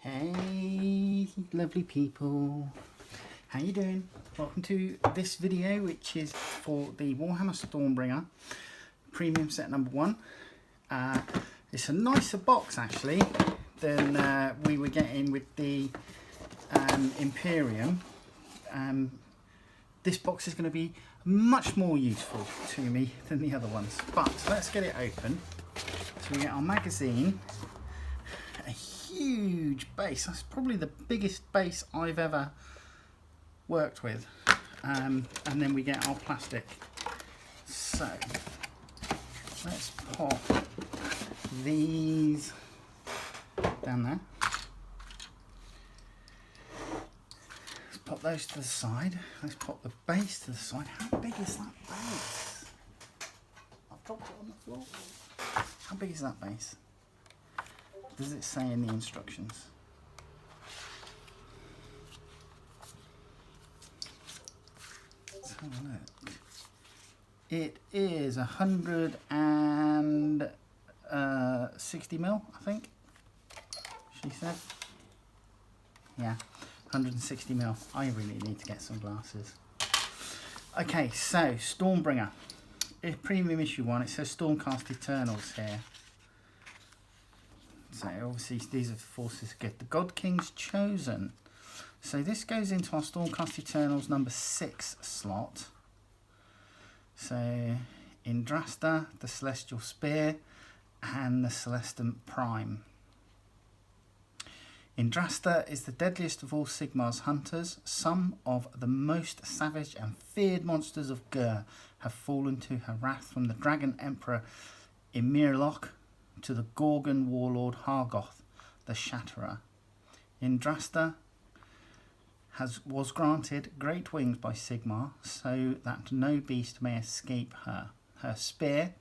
Hey lovely people, how you doing? Welcome to this video, which is for the Warhammer Stormbringer premium set number 1. It's a nicer box actually than we were getting with the Imperium. This box is going to be much more useful to me than the other ones, but let's get it open. So we get our magazine, a huge base. That's probably the biggest base I've ever worked with, and then we get our plastic. So let's pop these down there. Let's pop those to the side. Let's pop the base to the side. How big is that base? I've dropped it on the floor. How big is that base? Does it say in the instructions? Let's have a look. It is 160 mil, I think. She said. Yeah, 160 mil. I really need to get some glasses. Okay, so Stormbringer. Premium issue 1. It says Stormcast Eternals here. So obviously these are the forces good. The God King's Chosen. So this goes into our Stormcast Eternals number 6 slot. So Indrasta, the Celestial Spear, and the Celestant Prime. Indrasta is the deadliest of all Sigmar's hunters. Some of the most savage and feared monsters of Gur have fallen to her wrath, from the Dragon Emperor Imirloch to the Gorgon warlord Hargoth, the Shatterer. Indrasta was granted great wings by Sigmar, so that no beast may escape her. Her spear,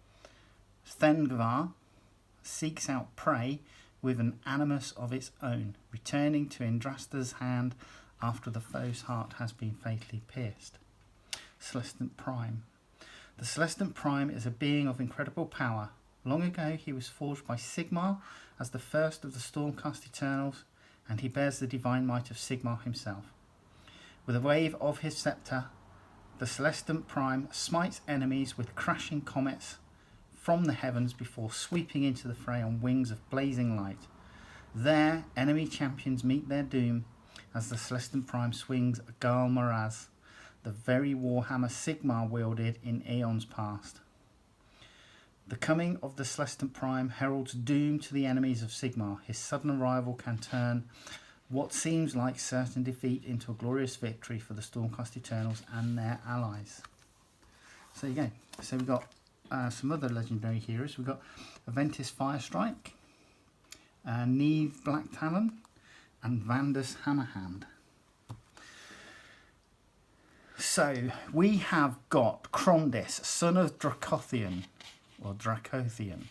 Thengvar, seeks out prey with an animus of its own, returning to Indrasta's hand after the foe's heart has been fatally pierced. Celestant Prime. The Celestant Prime is a being of incredible power. Long ago he was forged by Sigmar as the first of the Stormcast Eternals, and he bears the divine might of Sigmar himself. With a wave of his scepter, the Celestant Prime smites enemies with crashing comets from the heavens before sweeping into the fray on wings of blazing light. There, enemy champions meet their doom as the Celestant Prime swings Gal Maraz, the very Warhammer Sigmar wielded in eons past. The coming of the Celestant Prime heralds doom to the enemies of Sigmar. His sudden arrival can turn what seems like certain defeat into a glorious victory for the Stormcast Eternals and their allies. So there you go. So we've got some other legendary heroes. We've got Aventis Firestrike, Neve Black Talon, and Vandus Hammerhand. So we have got Krondys, son of Dracothian, or Dracothian.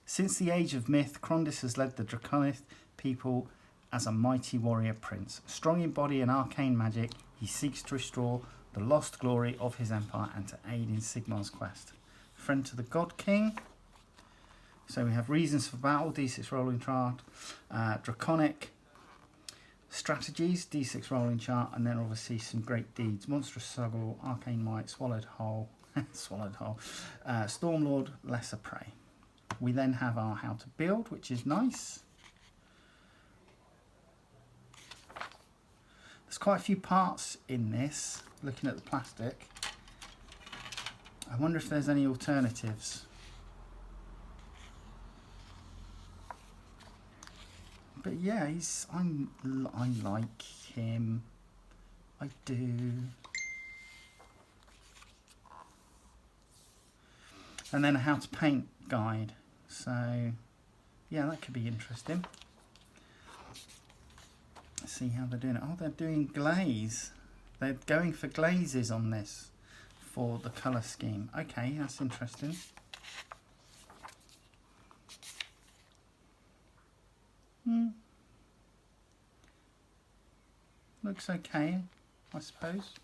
Since the Age of Myth, Krondys has led the Draconic people as a mighty warrior prince. Strong in body and arcane magic, he seeks to restore the lost glory of his empire and to aid in Sigmar's quest. Friend to the God King. So we have reasons for battle, D6 rolling chart, Draconic strategies, D6 rolling chart, and then obviously some great deeds. Monstrous Struggle, Arcane Might, Swallowed Whole, Stormlord, Lesser Prey. We then have our how to build, which is nice. There's quite a few parts in this, looking at the plastic. I wonder if there's any alternatives. But yeah, I like him. I do. And then a how to paint guide. So yeah, that could be interesting. Let's see how they're doing it. Oh, they're doing glaze. They're going for glazes on this for the colour scheme. Okay, that's interesting. Looks okay, I suppose.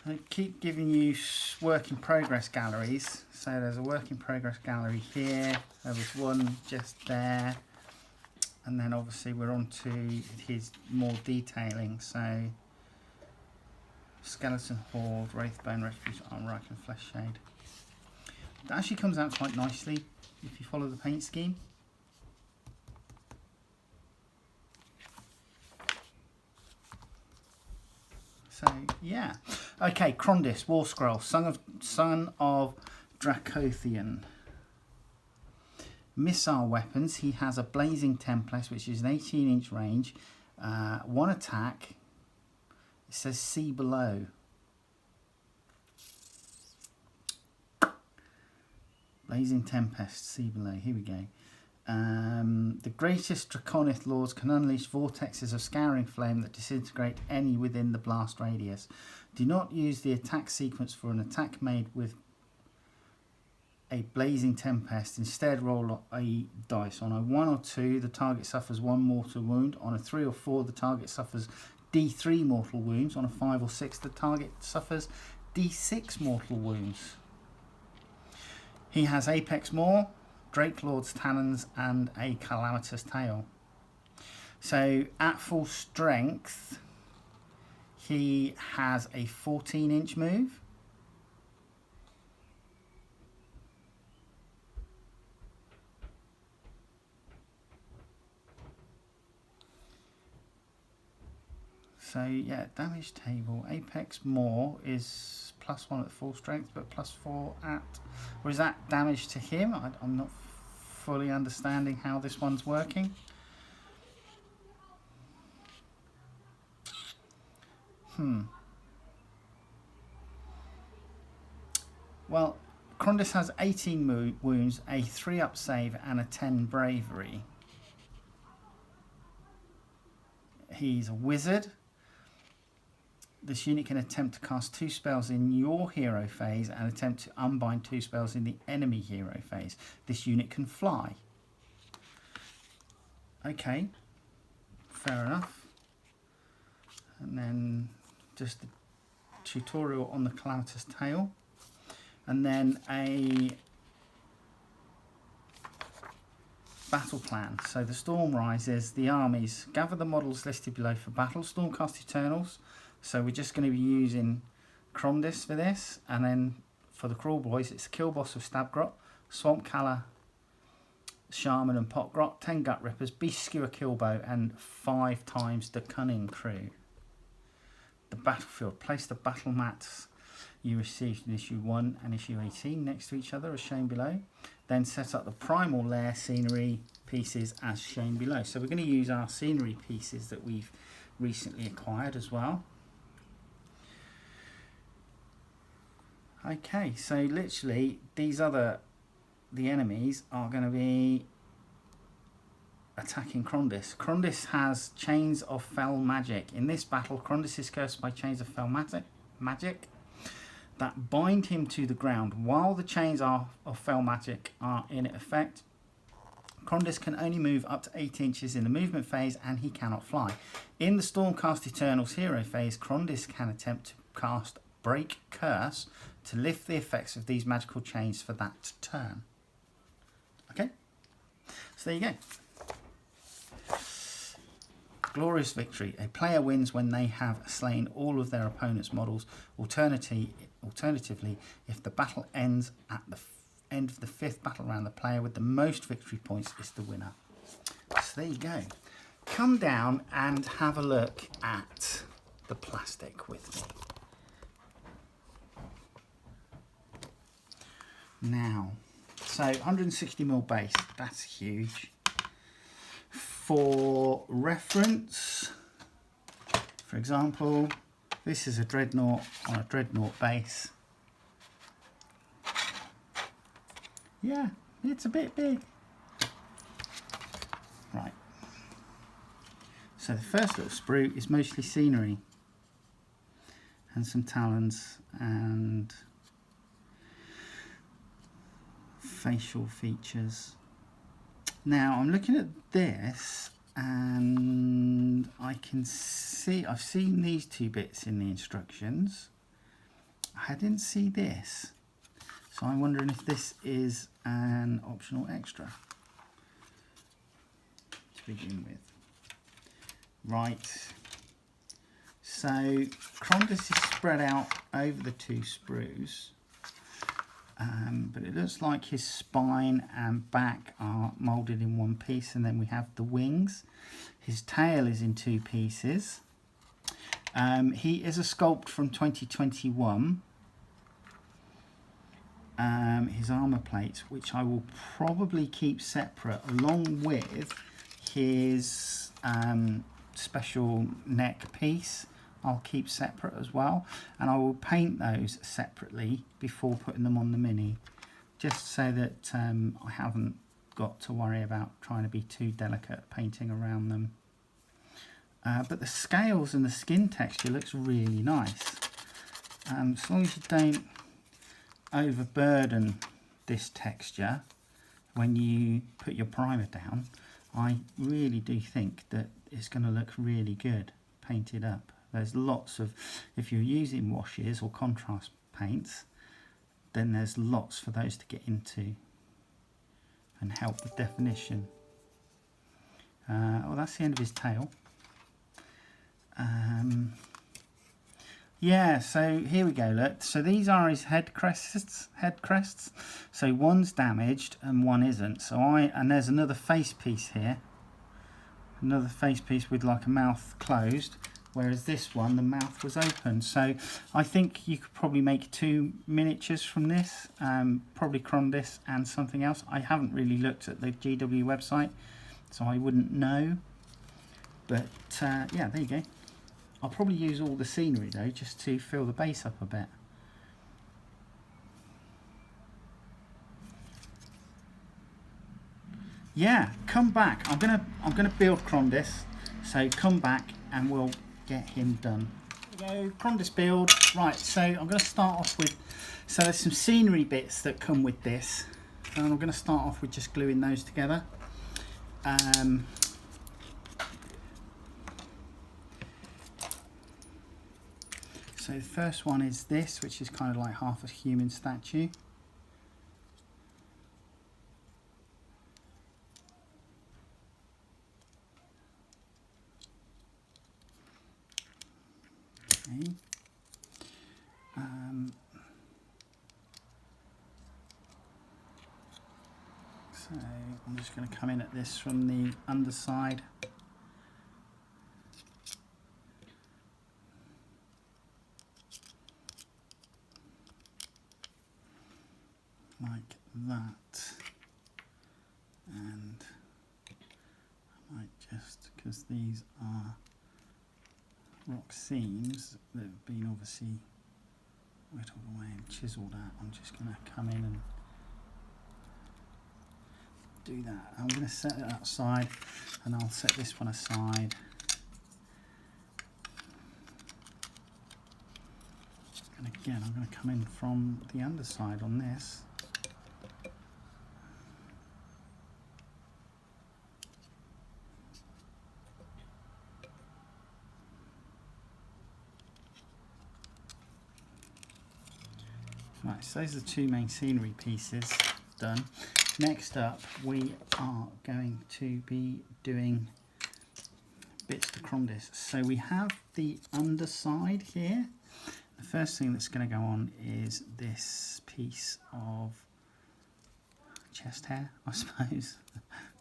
I keep giving you work in progress galleries, So there's a work in progress gallery here. There was one just there. And then obviously we're on to his more detailing. So skeleton horde, wraithbone, retribution, armor, and flesh shade. It actually comes out quite nicely if you follow the paint scheme. So yeah, okay. Krondys, War Scroll, son of Dracothian. Missile weapons. He has a blazing template, which is an 18-inch range, one attack. It says see below. Blazing Tempest, see below. Here we go. The greatest Draconith lords can unleash vortexes of scouring flame that disintegrate any within the blast radius. Do not use the attack sequence for an attack made with a Blazing Tempest. Instead, roll a dice. On a 1 or 2, the target suffers 1 mortal wound. On a 3 or 4, the target suffers D3 mortal wounds. On a 5 or 6, the target suffers D6 mortal wounds. He has Apex Maw, Drake Lord's Talons, and a Calamitous Tail. So at full strength, he has a 14-inch move. So yeah, damage table. Apex Maw is +1 at full strength, but +4 at... Or is that damage to him? I'm not fully understanding how this one's working. Well, Krondys has 18 wounds, a 3-up save, and a 10 bravery. He's a wizard. This unit can attempt to cast 2 spells in your hero phase and attempt to unbind 2 spells in the enemy hero phase. This unit can fly. Okay, fair enough. And then just the tutorial on the Calamitous Tail. And then a battle plan. So the storm rises, the armies. Gather the models listed below for battle. Stormcast Eternals. So we're just going to be using Krondys for this, and then for the Crawl Boys, it's Kill Boss of Stabgrot, Swamp Calla, Shaman and Potgrot, 10 Gut Rippers, Beast Skewer Killbow, and 5 times the Cunning Crew. The battlefield. Place the battle mats you received in issue 1 and issue 18 next to each other as shown below. Then set up the primal lair scenery pieces as shown below. So we're going to use our scenery pieces that we've recently acquired as well. Okay, so literally these the enemies are going to be attacking Krondys. Krondys has Chains of Fell Magic. In this battle, Krondys is cursed by Chains of Fell Magic that bind him to the ground. While the Chains of Fell Magic are in effect, Krondys can only move up to 8 inches in the movement phase, and he cannot fly. In the Stormcast Eternals hero phase, Krondys can attempt to cast Break Curse to lift the effects of these magical chains for that turn. Okay, so there you go. Glorious Victory. A player wins when they have slain all of their opponent's models. Alternatively, if the battle ends at the end of the 5th battle round, the player with the most victory points is the winner. So there you go. Come down and have a look at the plastic with me. Now, so 160mm base, that's huge. For reference, for example, this is a Dreadnought on a Dreadnought base. Yeah, it's a bit big. Right. So the first little sprue is mostly scenery and some talons and facial features. Now I'm looking at this and I can see, I've seen these 2 bits in the instructions. I didn't see this. So I'm wondering if this is an optional extra to begin with. Right. So Krondys is spread out over the 2 sprues. But it looks like his spine and back are moulded in one piece, and then we have the wings. His tail is in 2 pieces. He is a sculpt from 2021. His armour plates, which I will probably keep separate, along with his special neck piece. I'll keep separate as well, and I will paint those separately before putting them on the Mini, just so that I haven't got to worry about trying to be too delicate painting around them. But the scales and the skin texture looks really nice. As long as you don't overburden this texture when you put your primer down, I really do think that it's going to look really good painted up. There's lots of, if you're using washes or contrast paints, then there's lots for those to get into and help with definition. Well, that's the end of his tail. Yeah, so here we go, look. So these are his head crests. So one's damaged and one isn't. And there's another face piece here. Another face piece with like a mouth closed. Whereas this one, the mouth was open. So I think you could probably make 2 miniatures from this, probably Krondys and something else. I haven't really looked at the GW website, so I wouldn't know. But yeah, there you go. I'll probably use all the scenery though, just to fill the base up a bit. Yeah, come back. I'm gonna build Krondys, so come back and we'll get him done. There we go, Krondys build. Right, so I'm going to start off with, so there's some scenery bits that come with this, and I'm going to start off with just gluing those together. So the first one is this, which is kind of like half a human statue. Okay. So I'm just going to come in at this from the underside. Like that. And I might just, because these are rock seams that have been obviously whittled away and chiselled out, I'm just going to come in and do that. I'm going to set it outside, and I'll set this one aside. And again, I'm going to come in from the underside on this. Right, so those are the 2 main scenery pieces done. Next up, we are going to be doing bits to Krondys. So we have the underside here. The first thing that's going to go on is this piece of chest hair, I suppose.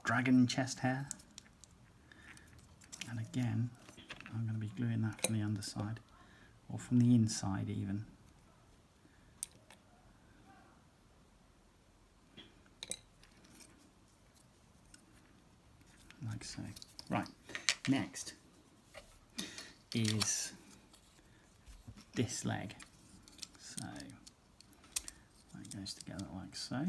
Dragon chest hair. And again, I'm going to be gluing that from the underside, or from the inside even. Like so. Right, next is this leg. So that goes together like so.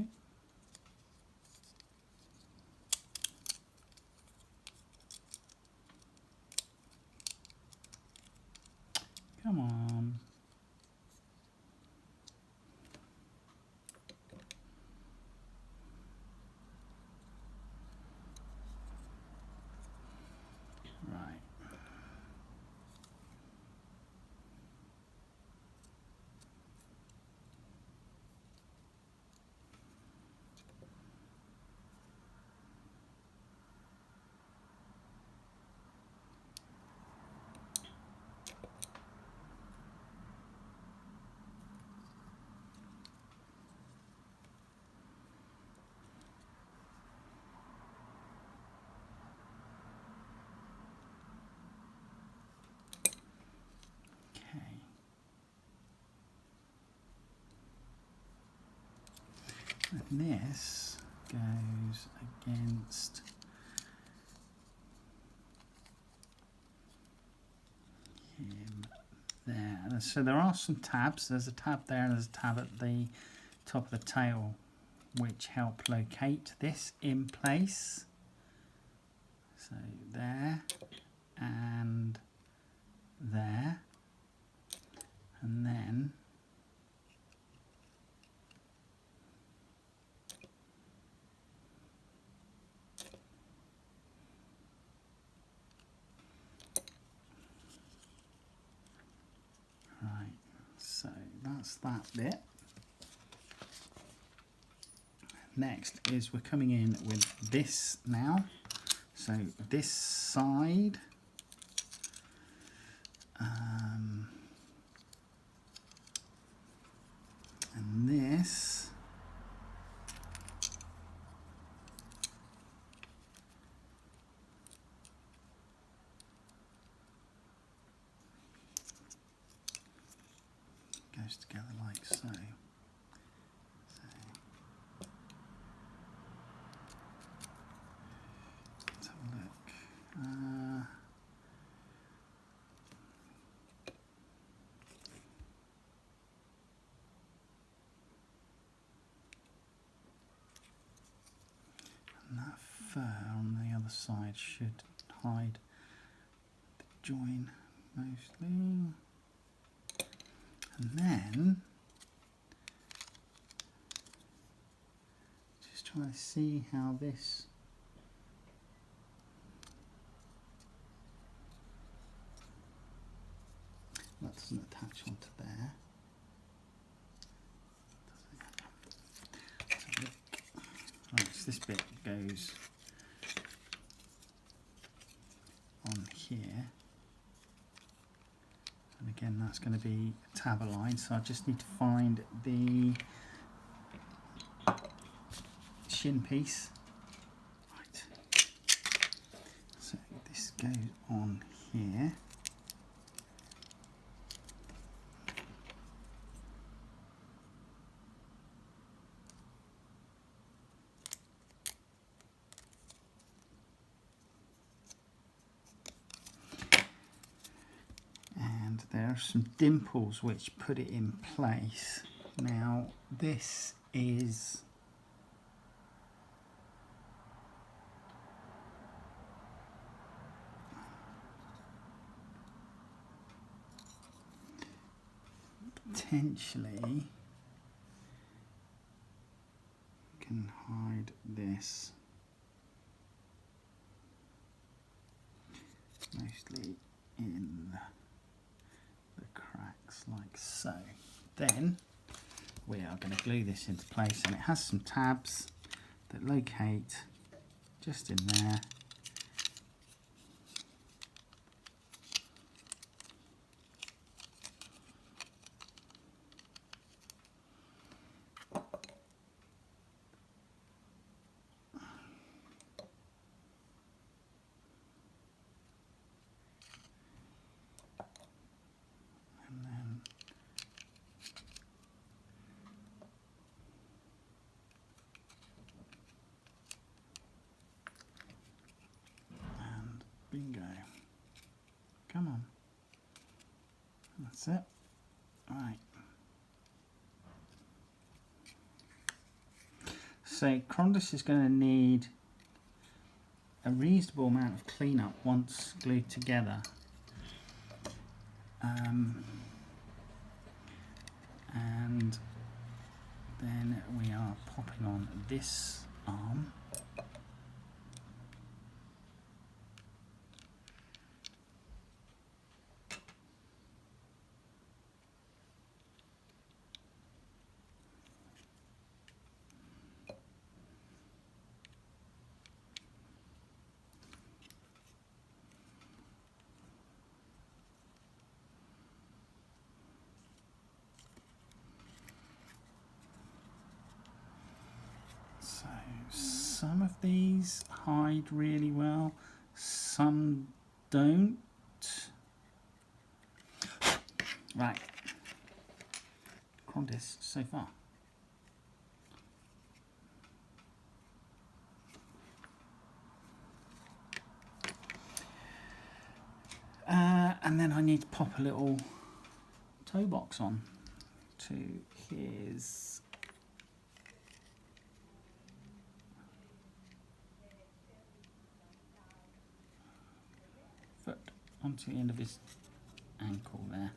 Come on. Right. And this goes against him there. So there are some tabs. There's a tab there and there's a tab at the top of the tail which help locate this in place. So there and there, and then right, so that's that bit. Next is we're coming in with this now. So this side, and this, goes together like so. Let's have a look. And that fur on the other side should hide the join mostly. And then just trying to see how this that doesn't attach onto there. Let's have a look. Right, so this bit goes on here. And again, that's going to be a tab align, so I just need to find the shin piece. Right. So this goes on here. There are some dimples which put it in place. Now this is potentially can hide this mostly in the cracks like so. Then we are going to glue this into place, and it has some tabs that locate just in there. Bingo. Come on. That's it. Right. So Krondys is going to need a reasonable amount of cleanup once glued together. And then we are popping on this arm. So some of these hide really well, some don't. Right, Krondys so far. And then I need to pop a little toe box on to his foot, onto the end of his ankle there.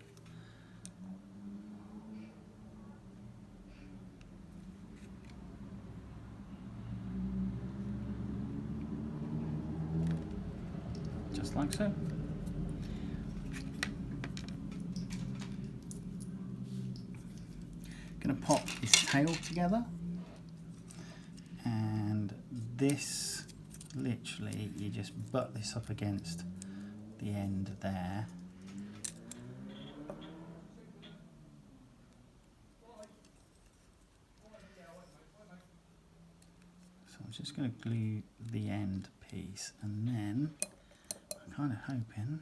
Just like so. Going to pop his tail together, and this, literally, you just butt this up against the end there. So I'm just going to glue the end piece, and then I'm kind of hoping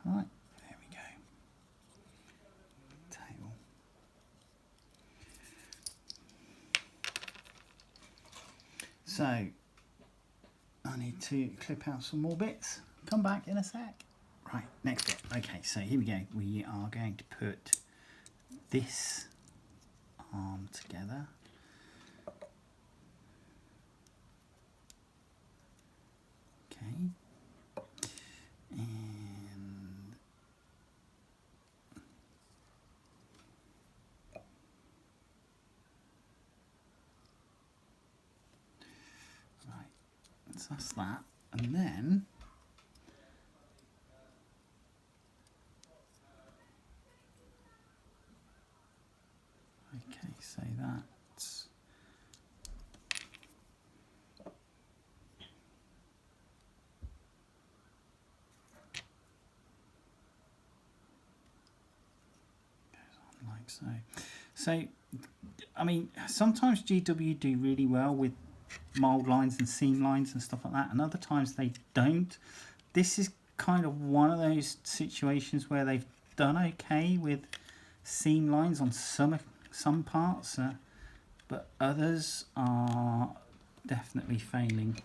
right, there we go. Tail. So I need to clip out some more bits. Come back in a sec. Right, next bit. Okay, so here we go. We are going to put this arm together. Okay. And right, so that's that. And then okay, so that's like so. So, I mean, sometimes GW do really well with mould lines and seam lines and stuff like that, and other times they don't. This is kind of one of those situations where they've done okay with seam lines on some parts, but others are definitely failing.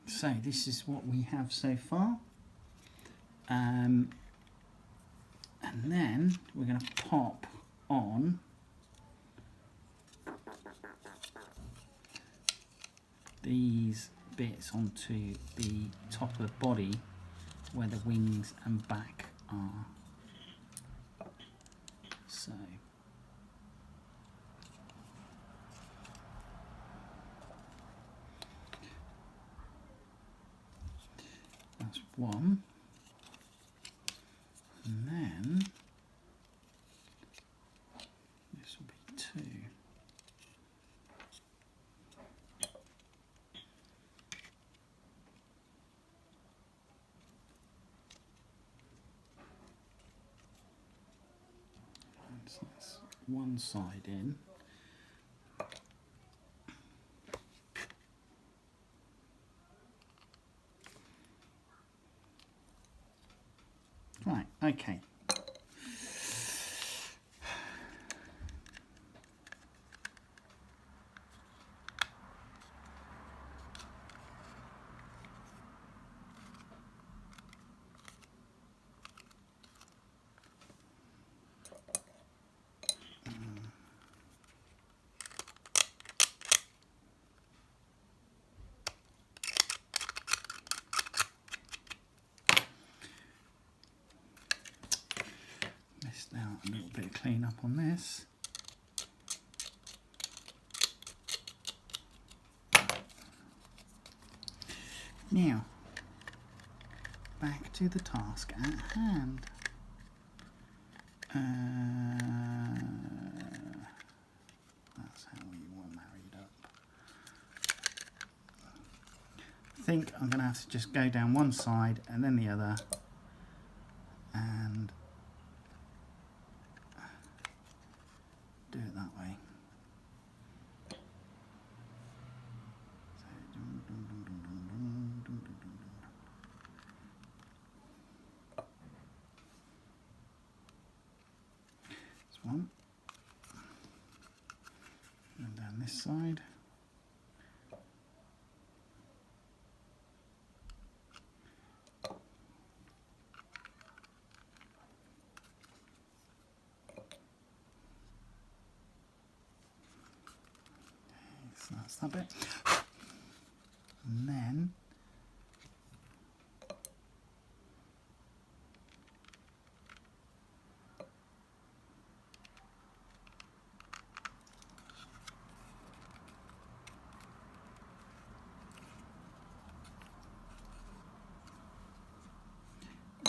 So this is what we have so far, and then we're going to pop on these bits onto the top of the body where the wings and back are. So that's one, and then this will be two. So that's one side in. Right, okay. Now a little bit of clean up on this. Now, back to the task at hand. That's how we were married up. I think I'm going to have to just go down one side and then the other, and do it that way. One, and down this side. So that's that bit.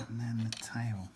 And then the tail.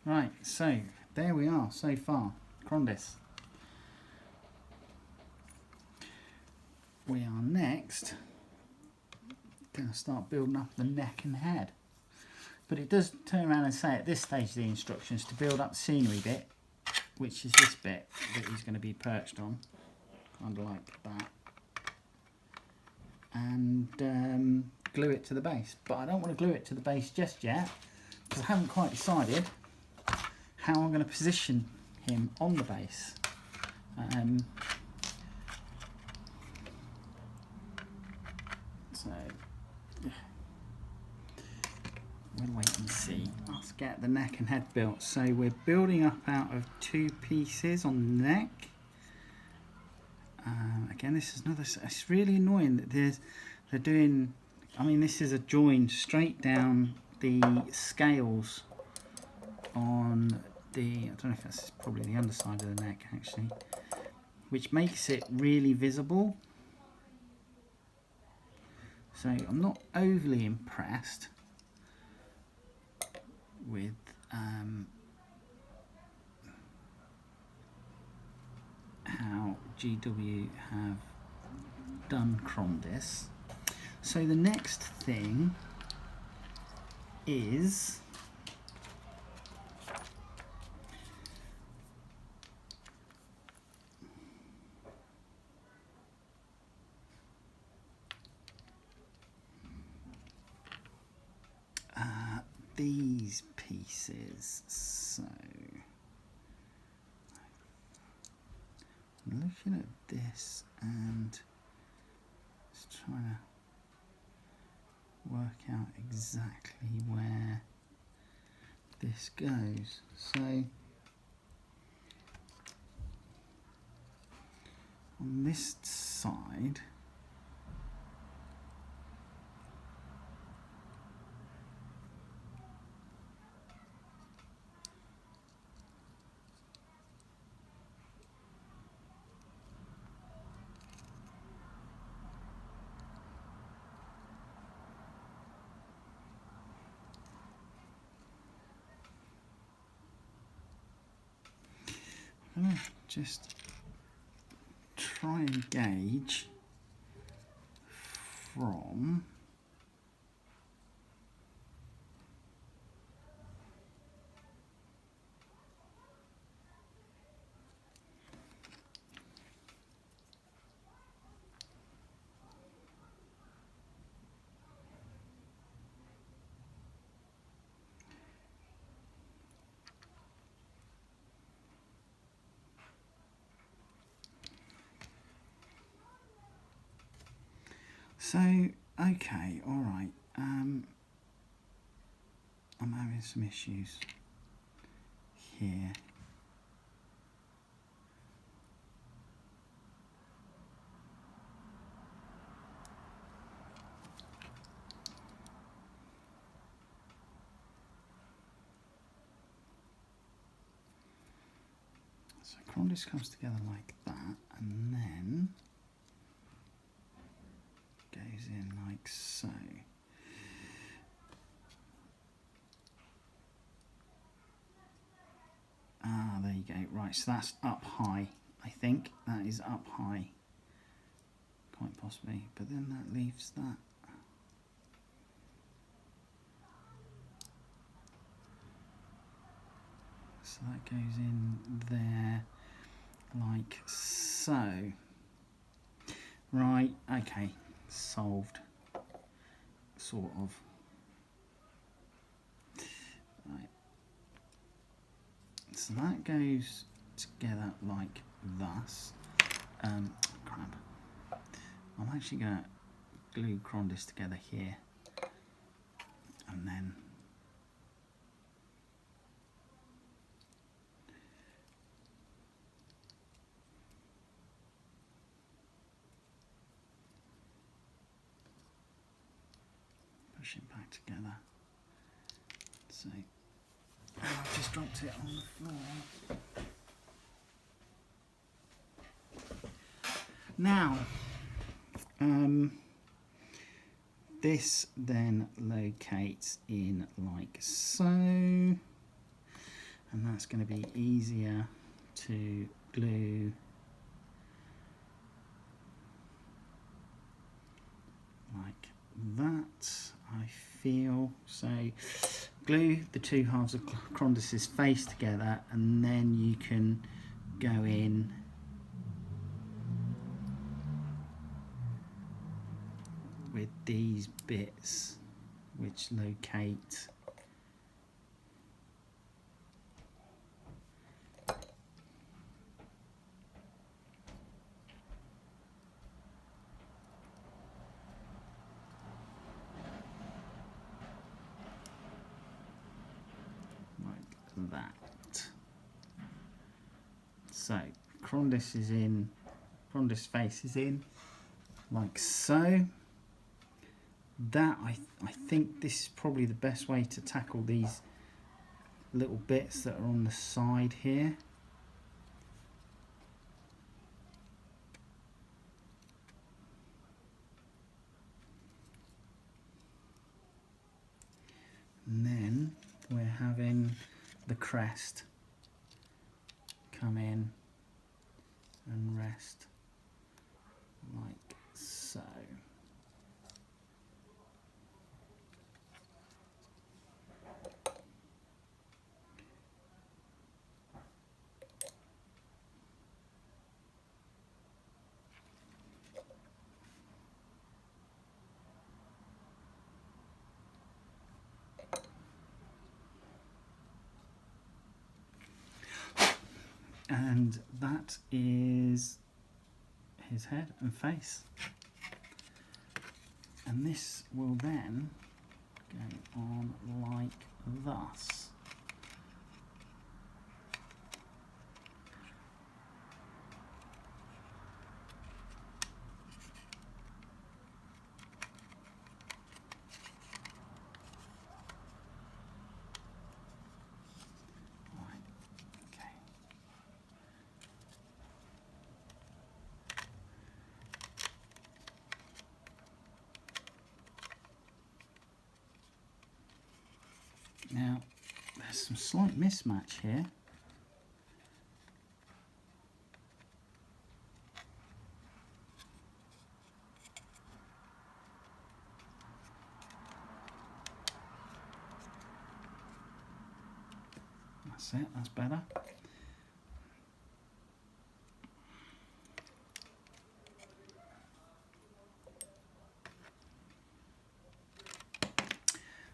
Right, so there we are so far. Krondys. We are next going to start building up the neck and head. But it does turn around and say at this stage of the instructions to build up the scenery bit, which is this bit that he's going to be perched on, kind of like that, and glue it to the base. But I don't want to glue it to the base just yet, because I haven't quite decided how I'm going to position him on the base. So yeah, we'll wait and see. Let's get the neck and head built. So we're building up out of 2 pieces on the neck. Again, this is another. It's really annoying that they're doing. I mean, this is a join straight down the scales on the. I don't know if that's probably the underside of the neck actually, which makes it really visible. So I'm not overly impressed with how GW have done Krondys. So the next thing is these pieces. So I'm looking at this and just trying to work out exactly where this goes. So on this side, I'm going to just try and gauge from So, okay, all right. I'm having some issues here. So Krondys comes together like that, and then goes in like so. Ah, there you go. Right, so that's up high. I think that is up high, quite possibly. But then that leaves that. So that goes in there like so. Right, okay, solved. Sort of. Right. So that goes together like thus. Crap. I'm actually going to glue Krondys together here. And then push it back together. So I've just dropped it on the floor. Now, this then locates in like so, and that's going to be easier to glue like that, I feel. So glue the two halves of Krondys's face together, and then you can go in with these bits which locate like that. So Krondys is in, Krondys face is in like so. That I think this is probably the best way to tackle these little bits that are on the side here. And then we're having the crest come in and rest like so. And that is his head and face. And this will then go on like thus. Now, there's some slight mismatch here. That's it, that's better.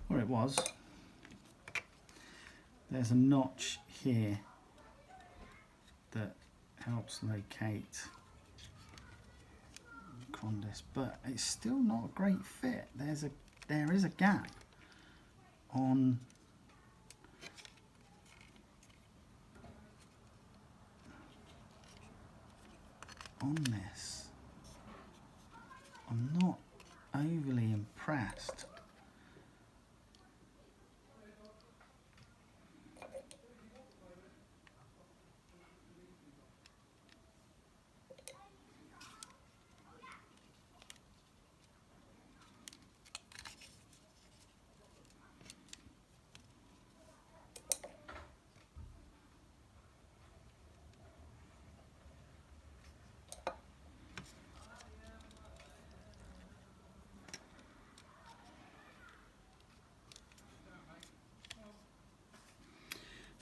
Or it was. There's a notch here that helps locate Krondys, but it's still not a great fit. There is a gap on this. I'm not overly impressed.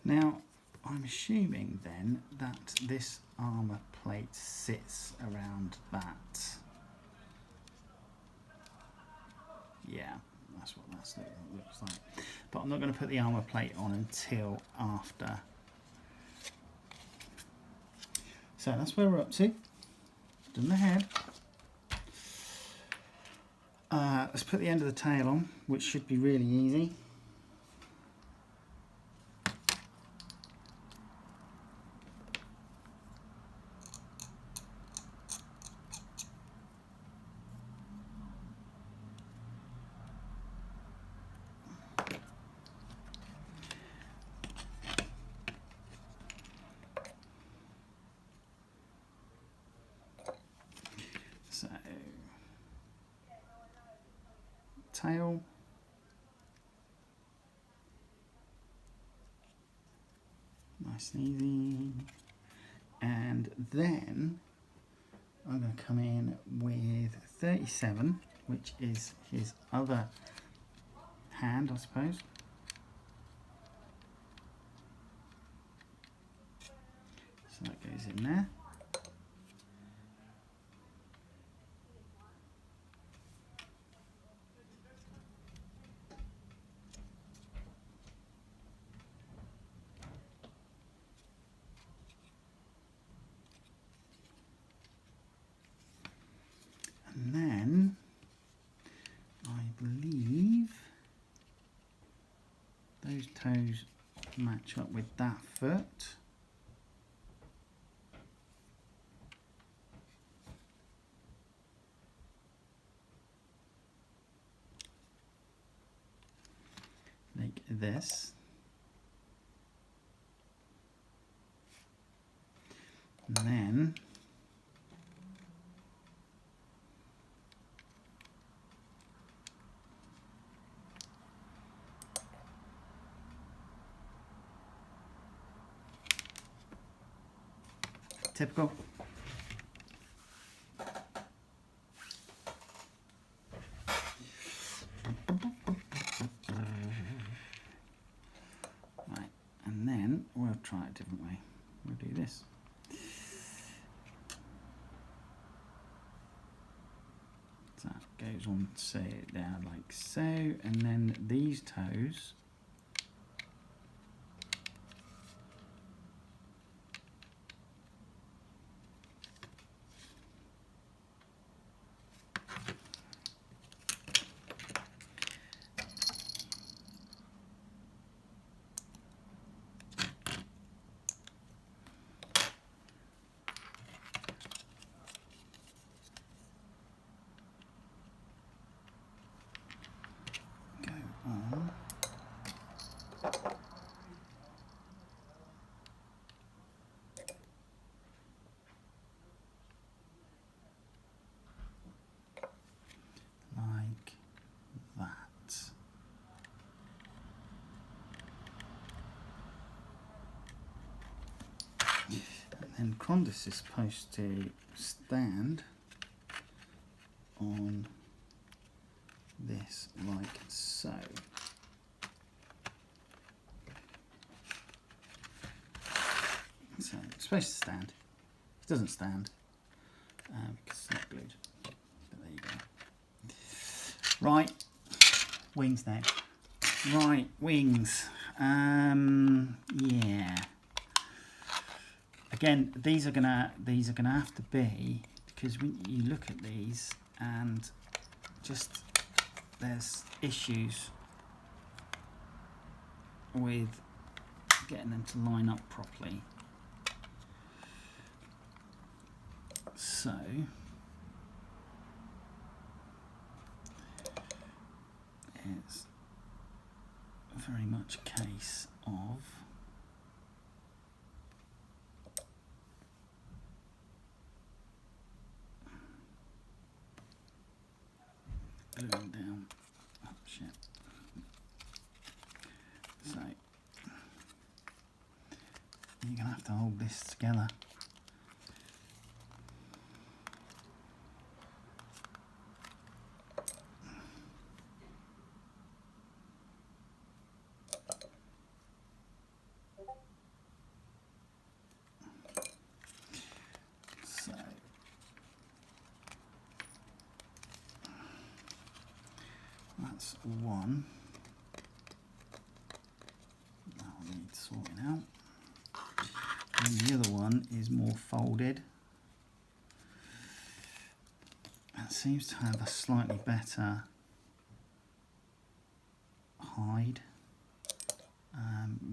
Now, I'm assuming then that this armour plate sits around that. Yeah, that's what that looks like. But I'm not going to put the armour plate on until after. So that's where we're up to. Done the head. Let's put the end of the tail on, which should be really easy. So, tail, nice and easy, and then I'm going to come in with 37, which is his other hand, I suppose. So that goes in there. And then I believe those toes match up with that foot. Like this. And then typical. Right, and then we'll try it a different way. We'll do this. So that goes on, say there like so, and then these toes on. Like that. And then Krondys is supposed to stand on this like so. So it's supposed to stand. It doesn't stand because it's not glued. But there you go. Right, wings now. Right, wings. Yeah. Again, these are gonna have to be because when you look at these and just there's issues with getting them to line up properly. So it's very much a case of gluing down. Oh shit. So you're gonna have to hold this together. So that's one. That'll need sorting out. And the other one is more folded. It seems to have a slightly better hide,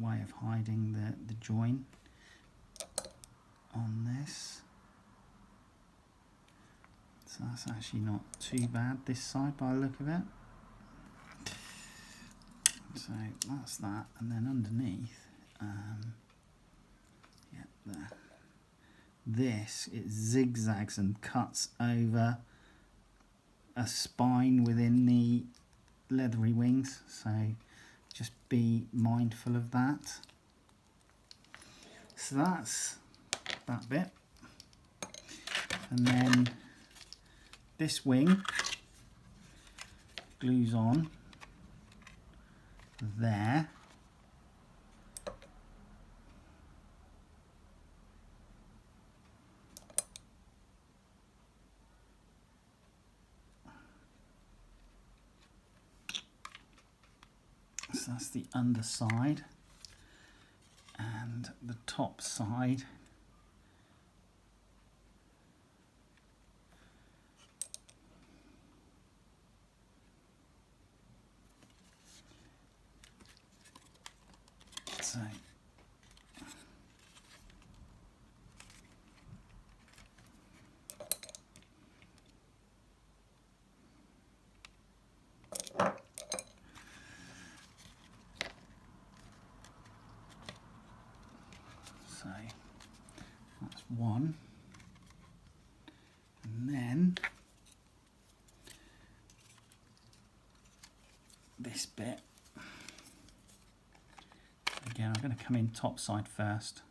way of hiding the join on this. So that's actually not too bad this side by the look of it. So that's that, and then underneath, yeah, there. This, it zigzags and cuts over a spine within the leathery wings, so just be mindful of that. So that's that bit, and then this wing glues on there. So that's the underside, and the top side so that's one, and then this bit again, I'm going to come in top side first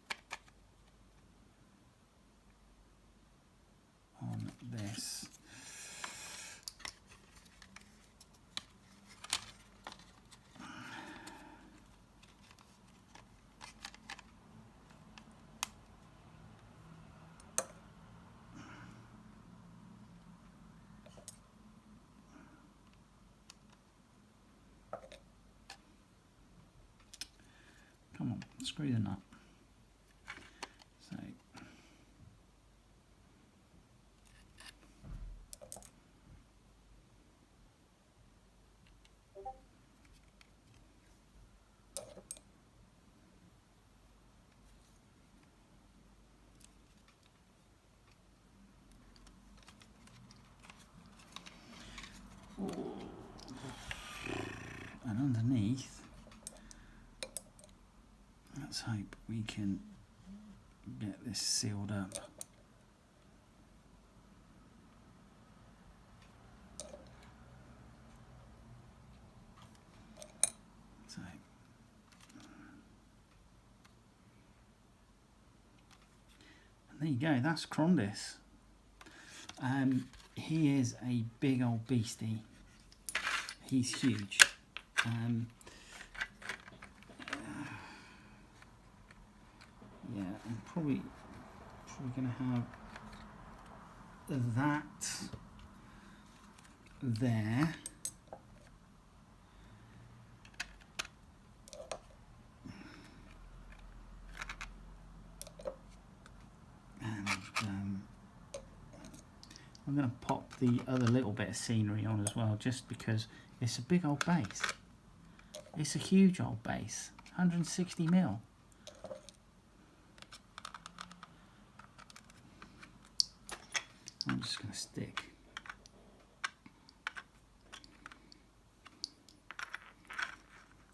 on this. Come on, screw the nut. So and underneath, let's hope we can get this sealed up. So, and there you go, that's Krondys. He is a big old beastie. He's huge. Yeah, I'm probably going to have that there. And the other little bit of scenery on as well, just because it's a big old base. It's a huge old base, 160 mil. I'm just going to stick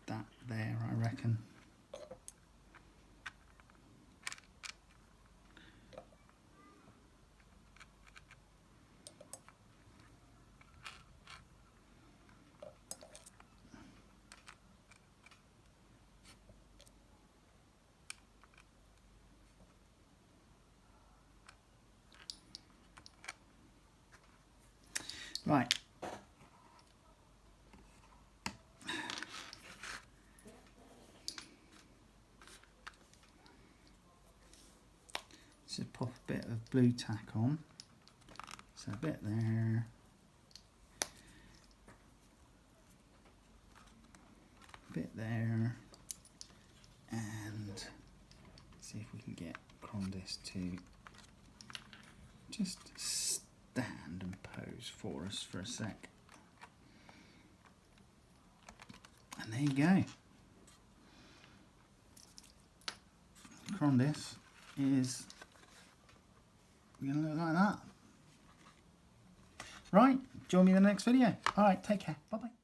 that there, I reckon. Right. Just pop a bit of blue tack on. So a bit there. A bit there. And see if we can get Krondys to just stand and pose for us for a sec. And there you go. Krondys is going to look like that. Right, join me in the next video. Alright, take care. Bye bye.